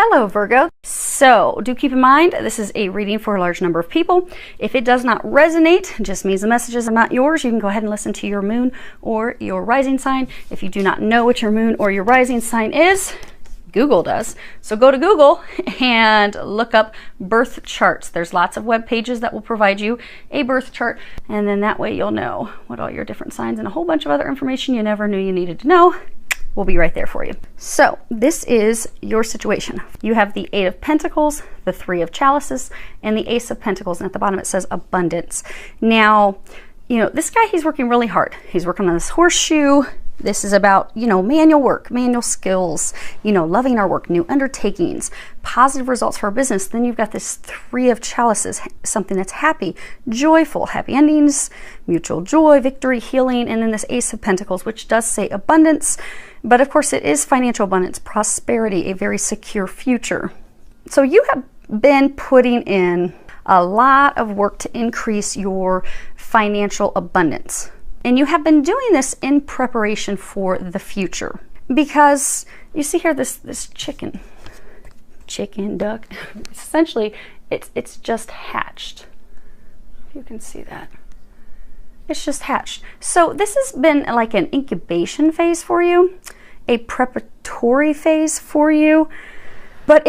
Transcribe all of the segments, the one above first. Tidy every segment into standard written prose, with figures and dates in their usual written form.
Hello Virgo. So do keep in mind, this is a reading for a large number of people. If it does not resonate, it just means the messages are not yours. You can go ahead and listen to your moon or your rising sign. If you do not know what your moon or your rising sign is, Google does. So go to Google and look up birth charts. There's lots of web pages that will provide you a birth chart, and then that way you'll know what all your different signs and a whole bunch of other information you never knew you needed to know will be right there for you. So this is your situation. You have the Eight of Pentacles, the Three of Chalices, and the Ace of Pentacles, and at the bottom it says abundance. Now, you know, this guy, he's working really hard. He's working on this horseshoe. This is about, you know, manual work, manual skills, you know, loving our work, new undertakings, positive results for our business. Then you've got this Three of Chalices, something that's happy, joyful, happy endings, mutual joy, victory, healing, and then this Ace of Pentacles, which does say abundance, but of course it is financial abundance, prosperity, a very secure future. So you have been putting in a lot of work to increase your financial abundance. And you have been doing this in preparation for the future. Because you see here this chicken, duck, essentially it's just hatched. If you can see that. It's just hatched. So this has been like an incubation phase for you, a preparatory phase for you. But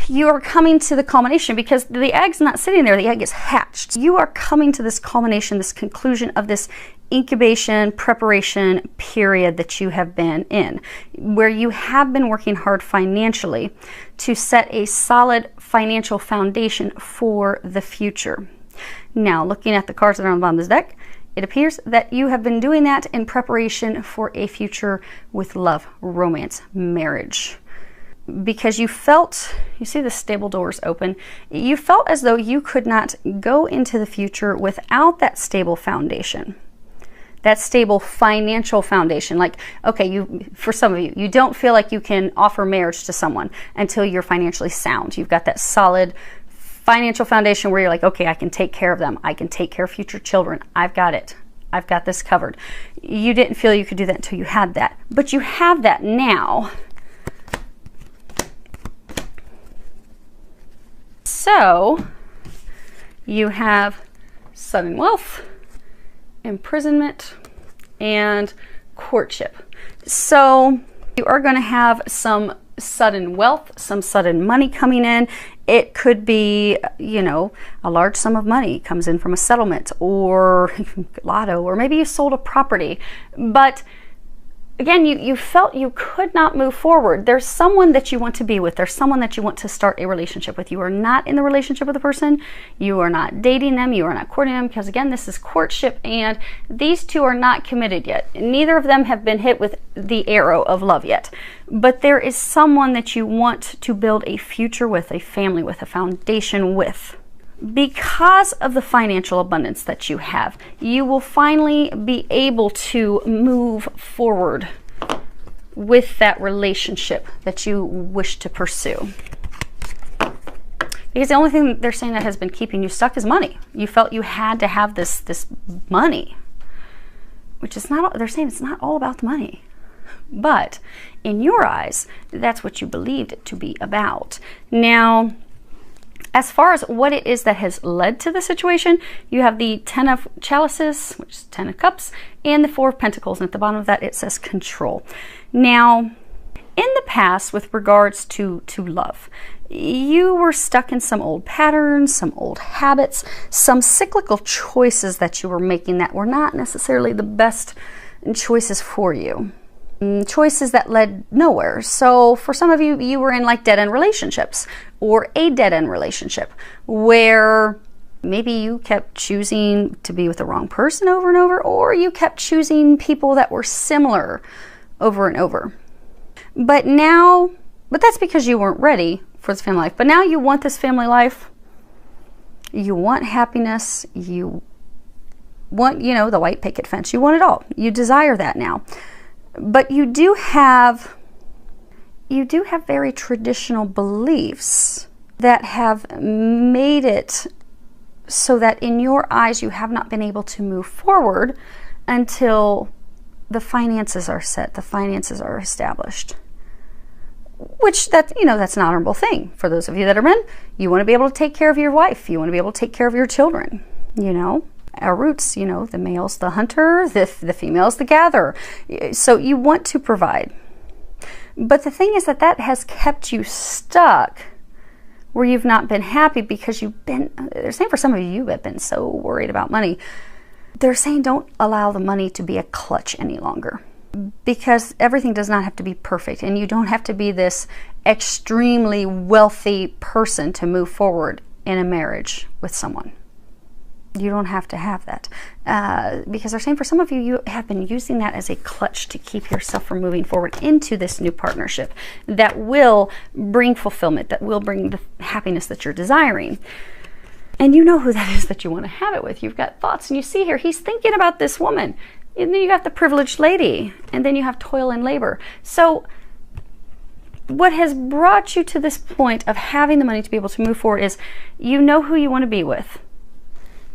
you are coming to the culmination because the egg's not sitting there, the egg is hatched. You are coming to this culmination, this conclusion of this incubation preparation period that you have been in, where you have been working hard financially to set a solid financial foundation for the future. Now, looking at the cards that are on the bottom of this deck, it appears that you have been doing that in preparation for a future with love, romance, marriage. Because you felt, you see the stable doors open, you felt as though you could not go into the future without that stable foundation, that stable financial foundation. Like, okay, for some of you, you don't feel like you can offer marriage to someone until you're financially sound. You've got that solid financial foundation where you're like, okay, I can take care of them. I can take care of future children. I've got it. I've got this covered. You didn't feel you could do that until you had that, but you have that now. So you have sudden wealth, imprisonment, and courtship. So you are going to have some sudden wealth, some sudden money coming in. It could be, you know, a large sum of money comes in from a settlement or lotto, or maybe you sold a property. But again, you felt you could not move forward. There's someone that you want to be with. There's someone that you want to start a relationship with. You are not in the relationship with the person. You are not dating them. You are not courting them, because again, this is courtship, and these two are not committed yet. Neither of them have been hit with the arrow of love yet. But there is someone that you want to build a future with, a family with, a foundation with. Because of the financial abundance that you have, you will finally be able to move forward with that relationship that you wish to pursue. Because the only thing they're saying that has been keeping you stuck is money. You felt you had to have this money, which is not, they're saying it's not all about the money. But in your eyes, that's what you believed it to be about. Now, as far as what it is that has led to the situation, you have the Ten of Chalices, which is Ten of Cups, and the Four of Pentacles. And at the bottom of that, it says control. Now, in the past, with regards to love, you were stuck in some old patterns, some old habits, some cyclical choices that you were making that were not necessarily the best choices for you. Choices that led nowhere. So for some of you, you were in like dead-end relationships, or a dead-end relationship where maybe you kept choosing to be with the wrong person over and over, or you kept choosing people that were similar over and over. But that's because you weren't ready for this family life. But now you want this family life. You want happiness. You want, you know, the white picket fence. You want it all. You desire that now. But you do have very traditional beliefs that have made it so that in your eyes you have not been able to move forward until the finances are set, the finances are established. which that, you know, that's an honorable thing. For those of you that are men, you want to be able to take care of your wife. You want to be able to take care of your children, you know. Our roots, you know, the male's the hunter, the female's the gatherer. So you want to provide. But the thing is that has kept you stuck where you've not been happy because they're saying for some of you have been so worried about money. They're saying don't allow the money to be a clutch any longer, because everything does not have to be perfect, and you don't have to be this extremely wealthy person to move forward in a marriage with someone. You don't have to have that, because they're saying for some of you, you have been using that as a clutch to keep yourself from moving forward into this new partnership that will bring fulfillment, that will bring the happiness that you're desiring. And you know who that is that you want to have it with. You've got thoughts, and you see here, he's thinking about this woman. And then you got the privileged lady, and then you have toil and labor. So what has brought you to this point of having the money to be able to move forward is you know who you want to be with.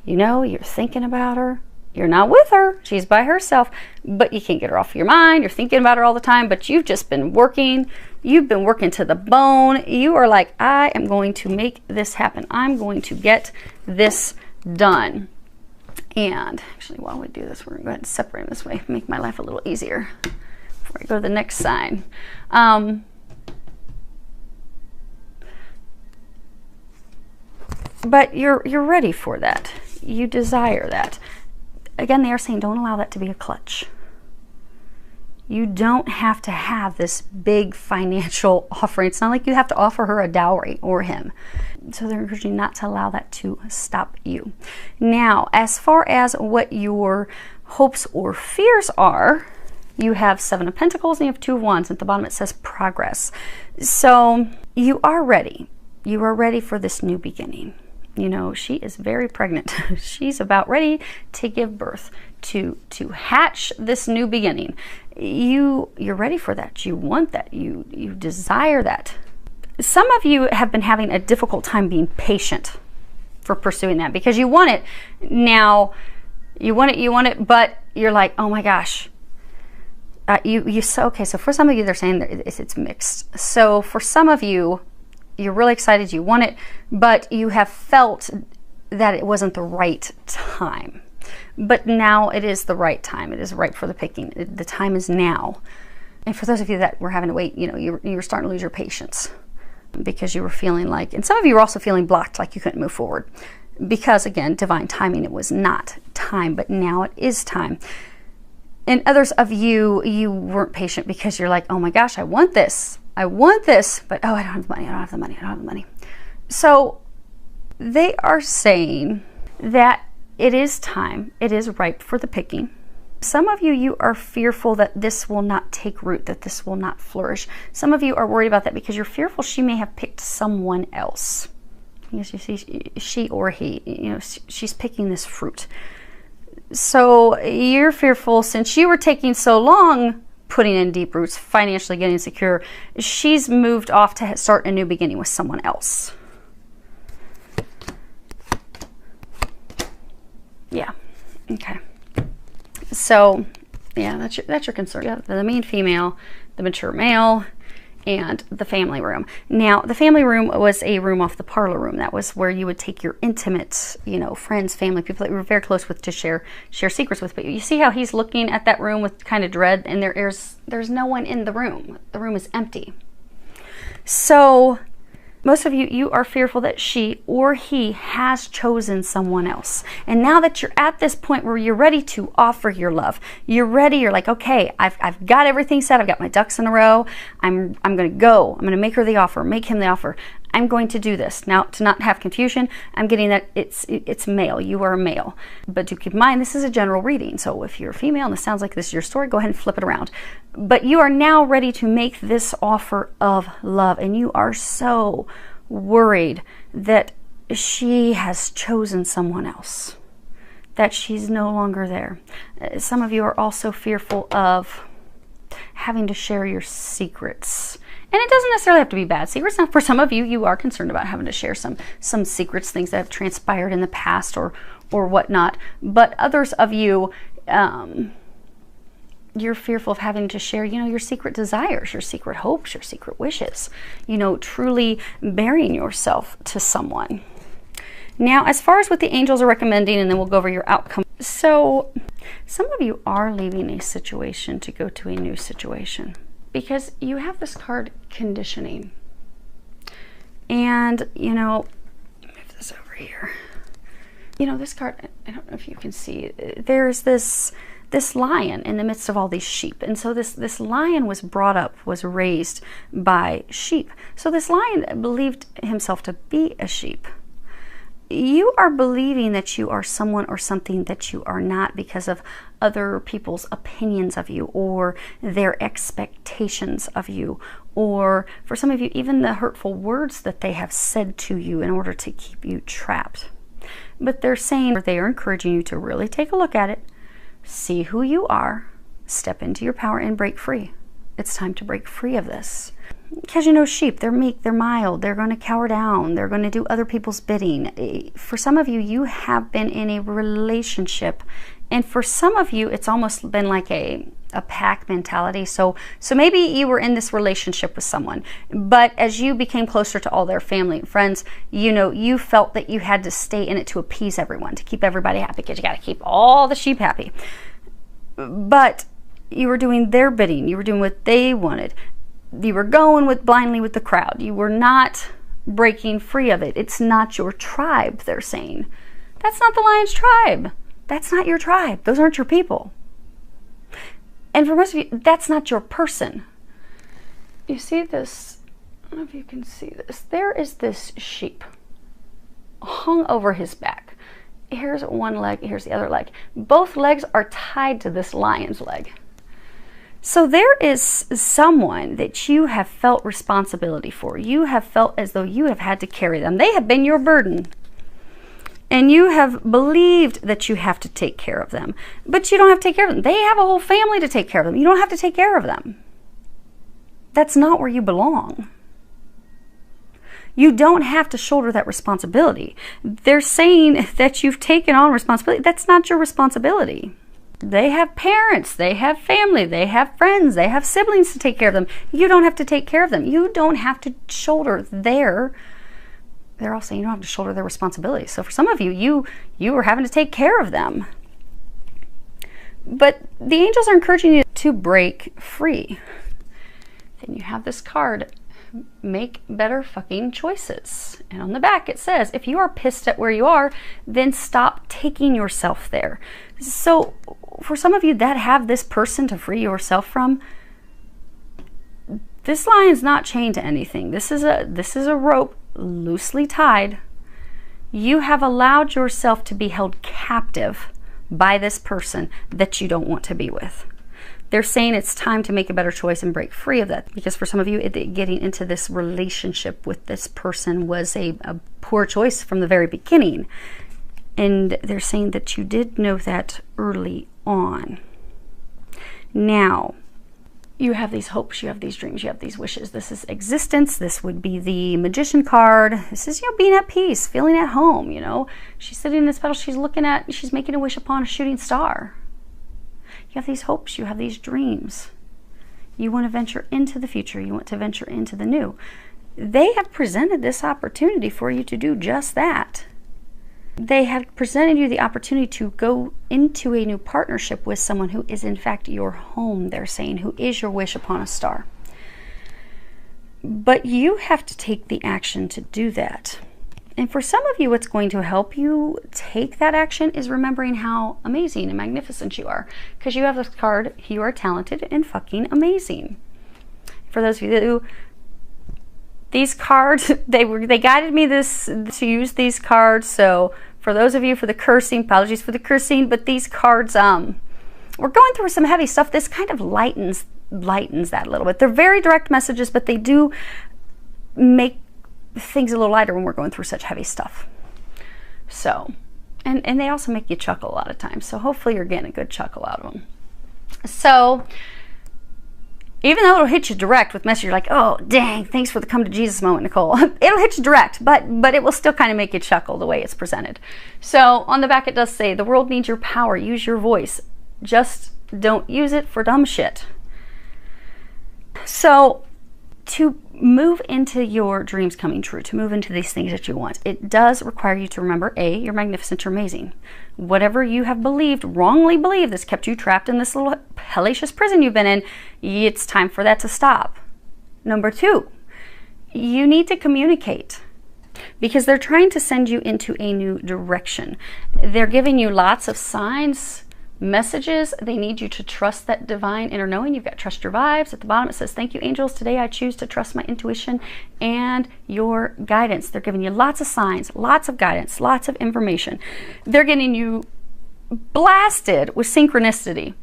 You know, you're thinking about her. You're not with her. She's by herself, but you can't get her off your mind. You're thinking about her all the time, but you've just been working. You've been working to the bone. You are like, I am going to make this happen. I'm going to get this done. And actually, while we do this, we're going to go ahead and separate them this way, make my life a little easier before I go to the next sign. But you're ready for that. You desire that. Again, they are saying don't allow that to be a clutch. You don't have to have this big financial offering. It's not like you have to offer her a dowry or him. So they're encouraging you not to allow that to stop you. Now, as far as what your hopes or fears are, you have 7 of Pentacles and you have 2 of Wands. At the bottom it says progress. So you are ready. You are ready for this new beginning. You know, she is very pregnant. She's about ready to give birth, to hatch this new beginning. You're ready for that. You want that. You desire that. Some of you have been having a difficult time being patient for pursuing that because you want it now. You want it, but you're like, oh my gosh. Okay, so for some of you, they're saying that it's mixed. So for some of you, you're really excited, you want it, but you have felt that it wasn't the right time. But now it is the right time. It is ripe for the picking. The time is now. And for those of you that were having to wait, you know, you were starting to lose your patience because you were feeling like, and some of you were also feeling blocked, like you couldn't move forward. Because again, divine timing, it was not time, but now it is time. And others of you, you weren't patient because you're like, oh my gosh, I want this, but oh, I don't have the money, I don't have the money, I don't have the money. So they are saying that it is time, it is ripe for the picking. Some of you, you are fearful that this will not take root, that this will not flourish. Some of you are worried about that because you're fearful she may have picked someone else. Because you see, she or he, you know, she's picking this fruit. So you're fearful since you were taking so long putting in deep roots, financially getting secure, she's moved off to start a new beginning with someone else. Yeah, okay. So, yeah, that's your concern. Yeah, the mean female, the mature male, and the family room. Now, the family room was a room off the parlor room. That was where you would take your intimate, you know, friends, family, people that you were very close with to share secrets with. But you see how he's looking at that room with kind of dread, and there's no one in the room. The room is empty. So most of you, you are fearful that she or he has chosen someone else. And now that you're at this point where you're ready to offer your love, you're ready, you're like, okay, I've got everything set, I've got my ducks in a row, I'm gonna go, I'm gonna make her the offer, make him the offer, I'm going to do this. Now, to not have confusion, I'm getting that it's male, you are a male. But do keep in mind, this is a general reading, so if you're a female and this sounds like this is your story, go ahead and flip it around. But you are now ready to make this offer of love, and you are so worried that she has chosen someone else, that she's no longer there. Some of you are also fearful of having to share your secrets. And it doesn't necessarily have to be bad secrets. Now, for some of you, you are concerned about having to share some secrets, things that have transpired in the past or whatnot. But others of you, you're fearful of having to share, you know, your secret desires, your secret hopes, your secret wishes, you know, truly bearing yourself to someone. Now, as far as what the angels are recommending, and then we'll go over your outcome. So some of you are leaving a situation to go to a new situation because you have this card, conditioning. And, you know, move this over here. You know, this card, I don't know if you can see, there's this lion in the midst of all these sheep. And so this lion was brought up, was raised by sheep. So this lion believed himself to be a sheep. You are believing that you are someone or something that you are not because of other people's opinions of you or their expectations of you, or for some of you, even the hurtful words that they have said to you in order to keep you trapped. But they're saying, they are encouraging you to really take a look at it, see who you are, step into your power, and break free. It's time to break free of this. Because, you know, sheep, they're meek, they're mild, they're going to cower down, they're going to do other people's bidding. For some of you, you have been in a relationship, and for some of you, it's almost been like a pack mentality. So maybe you were in this relationship with someone, but as you became closer to all their family and friends, you know, you felt that you had to stay in it to appease everyone, to keep everybody happy, because you got to keep all the sheep happy. But you were doing their bidding, you were doing what they wanted. You were going blindly with the crowd. You were not breaking free of it. It's not your tribe, they're saying. That's not the lion's tribe. That's not your tribe. Those aren't your people. And for most of you, that's not your person. You see this? I don't know if you can see this. There is this sheep hung over his back. Here's one leg, here's the other leg. Both legs are tied to this lion's leg. So there is someone that you have felt responsibility for. You have felt as though you have had to carry them. They have been your burden. And you have believed that you have to take care of them. But you don't have to take care of them. They have a whole family to take care of them. You don't have to take care of them. That's not where you belong. You don't have to shoulder that responsibility. They're saying that you've taken on responsibility. That's not your responsibility. They have parents, they have family, they have friends, they have siblings to take care of them. You don't have to take care of them. You don't have to shoulder they're all saying you don't have to shoulder their responsibilities. So for some of you, you were having to take care of them. But the angels are encouraging you to break free. Then you have this card, make better fucking choices. And on the back it says, if you are pissed at where you are, then stop taking yourself there. So for some of you that have this person to free yourself from, this lion's not chained to anything. This is a rope loosely tied. You have allowed yourself to be held captive by this person that you don't want to be with. They're saying it's time to make a better choice and break free of that. Because for some of you, getting into this relationship with this person was a poor choice from the very beginning. And they're saying that you did know that early on. Now, you have these hopes, you have these dreams, you have these wishes. This is existence. This would be the Magician card. This is, you know, being at peace, feeling at home, you know. She's sitting in this petal, she's making a wish upon a shooting star. You have these hopes, you have these dreams. You want to venture into the future, you want to venture into the new. They have presented this opportunity for you to do just that. They have presented you the opportunity to go into a new partnership with someone who is in fact your home, they're saying, who is your wish upon a star. But you have to take the action to do that. And for some of you, what's going to help you take that action is remembering how amazing and magnificent you are. Because you have this card, you are talented and fucking amazing. For those of you who, these cards, they guided me to use these cards. So for those of you for the cursing, apologies for the cursing, but these cards, we're going through some heavy stuff. This kind of lightens that a little bit. They're very direct messages, but they do make things a little lighter when we're going through such heavy stuff. So, and they also make you chuckle a lot of times. So hopefully you're getting a good chuckle out of them. So even though it'll hit you direct with message, you're like, oh, dang, thanks for the come to Jesus moment, Nicole. It'll hit you direct, but it will still kind of make you chuckle the way it's presented. So on the back, it does say, the world needs your power. Use your voice. Just Don't use it for dumb shit. So to move into your dreams coming true, to move into these things that you want, it does require you to remember, A, you're magnificent, you're amazing. Whatever you have believed, wrongly believed, that's kept you trapped in this little hellacious prison you've been in, it's time for that to stop. Number 2, you need to communicate, because they're trying to send you into a new direction. They're giving you lots of signs, messages. They need you to trust that divine inner knowing. You've got trust your vibes. At the bottom it says, thank you, angels. Today I choose to trust my intuition and your guidance. They're giving you lots of signs, lots of guidance, lots of information. They're getting you blasted with synchronicity.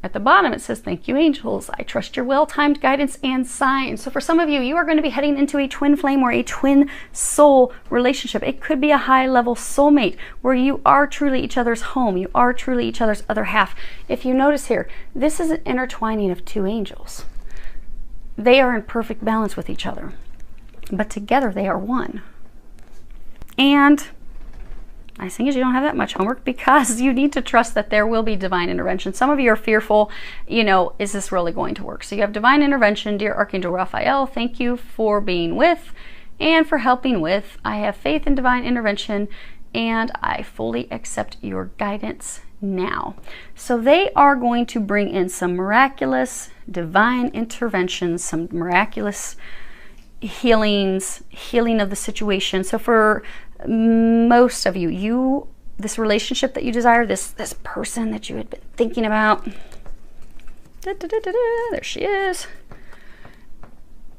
At the bottom it says, thank you, angels. I trust your well-timed guidance and signs. So for some of you, you are going to be heading into a twin flame or a twin soul relationship. It could be a high-level soulmate where you are truly each other's home. You are truly each other's other half. If you notice here, this is an intertwining of 2 angels. They are in perfect balance with each other, but together they are one. And nice thing is you don't have that much homework, because you need to trust that there will be divine intervention. Some of you are fearful, you know, is this really going to work? So you have divine intervention. Dear Archangel Raphael, thank you for being with and for helping with. I have faith in divine intervention and I fully accept your guidance now. So they are going to bring in some miraculous divine interventions, some miraculous healings, healing of the situation. So for most of you, this relationship that you desire, this person that you had been thinking about, there she is.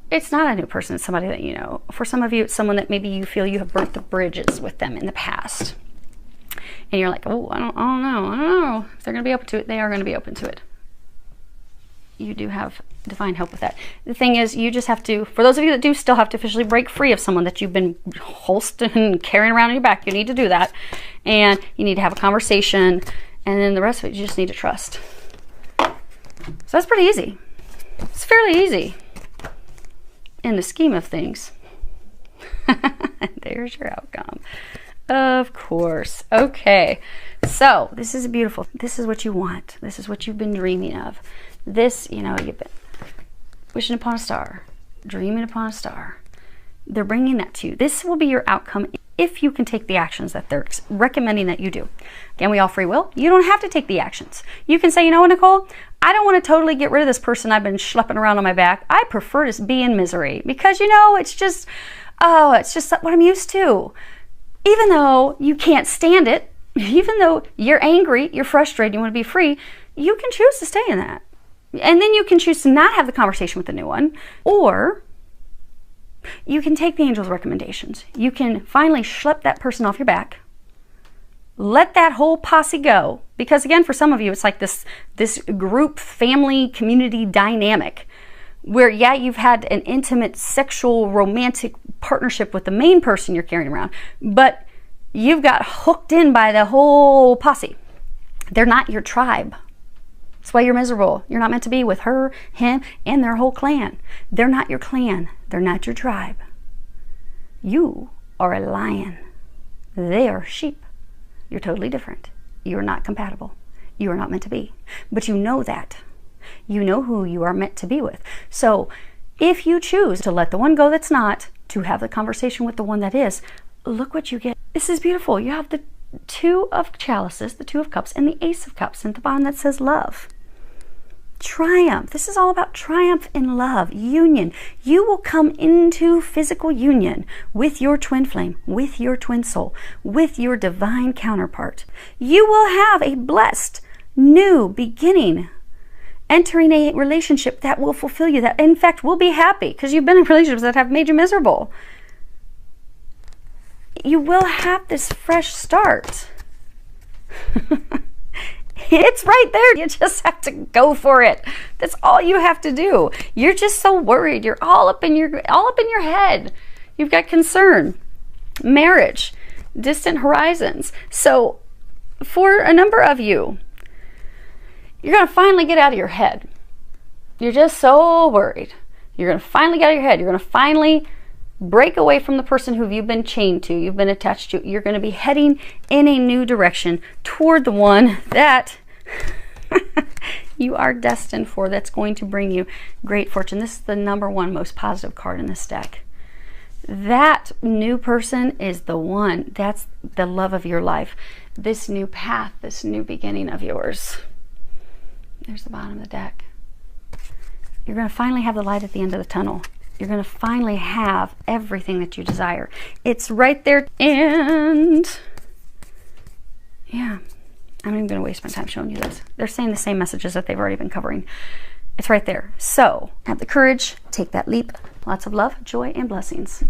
It's not a new person, it's somebody that you know. For some of you, it's someone that maybe you feel you have burnt the bridges with them in the past. And you're like, oh, I don't know. If they're going to be open to it, they are going to be open to it. You do have divine help with that. The thing is, you just have to, for those of you that do still have to officially break free of someone that you've been holstering, carrying around in your back, you need to do that. And you need to have a conversation. And then the rest of it, you just need to trust. So that's pretty easy. It's fairly easy in the scheme of things. There's your outcome. Of course. Okay. So this is beautiful. This is what you want. This is what you've been dreaming of. This, you know, you've been wishing upon a star, dreaming upon a star. They're bringing that to you. This will be your outcome if you can take the actions that they're recommending that you do. Again, we all free will. You don't have to take the actions. You can say, you know what, Nicole? I don't want to totally get rid of this person I've been schlepping around on my back. I prefer to be in misery because, you know, it's just what I'm used to. Even though you can't stand it, even though you're angry, you're frustrated, you want to be free, you can choose to stay in that. And then you can choose to not have the conversation with the new one, or you can take the angel's recommendations. You can finally schlep that person off your back. Let that whole posse go. Because again, for some of you, it's like this group, family, community dynamic where, yeah, you've had an intimate, sexual, romantic partnership with the main person you're carrying around, but you've got hooked in by the whole posse. They're not your tribe. That's why you're miserable. You're not meant to be with her, him, and their whole clan. They're not your clan. They're not your tribe. You are a lion. They are sheep. You're totally different. You are not compatible. You are not meant to be. But you know that. You know who you are meant to be with. So if you choose to let the one go that's not, to have the conversation with the one that is, look what you get. This is beautiful. You have the 2 of chalices, the 2 of cups, and the Ace of Cups, and at the bottom that says love. Triumph. This is all about triumph in love, union. You will come into physical union with your twin flame, with your twin soul, with your divine counterpart. You will have a blessed new beginning, entering a relationship that will fulfill you, that in fact will be happy, because you've been in relationships that have made you miserable. You will have this fresh start. It's right there. You just have to go for it. That's all you have to do. You're just so worried. You're all up in your head. You've got concern, marriage, distant horizons. So for a number of you, you're going to finally get out of your head. You're just so worried. You're going to finally get out of your head. You're going to finally break away from the person who you've been chained to, you've been attached to. You're going to be heading in a new direction toward the one that You are destined for. That's going to bring you great fortune. This is the #1 most positive card in this deck. That new person is the one. That's the love of your life. This new path, this new beginning of yours. There's the bottom of the deck. You're going to finally have the light at the end of the tunnel. You're going to finally have everything that you desire. It's right there. And yeah, I'm not even going to waste my time showing you this. They're saying the same messages that they've already been covering. It's right there. So have the courage, take that leap. Lots of love, joy, and blessings.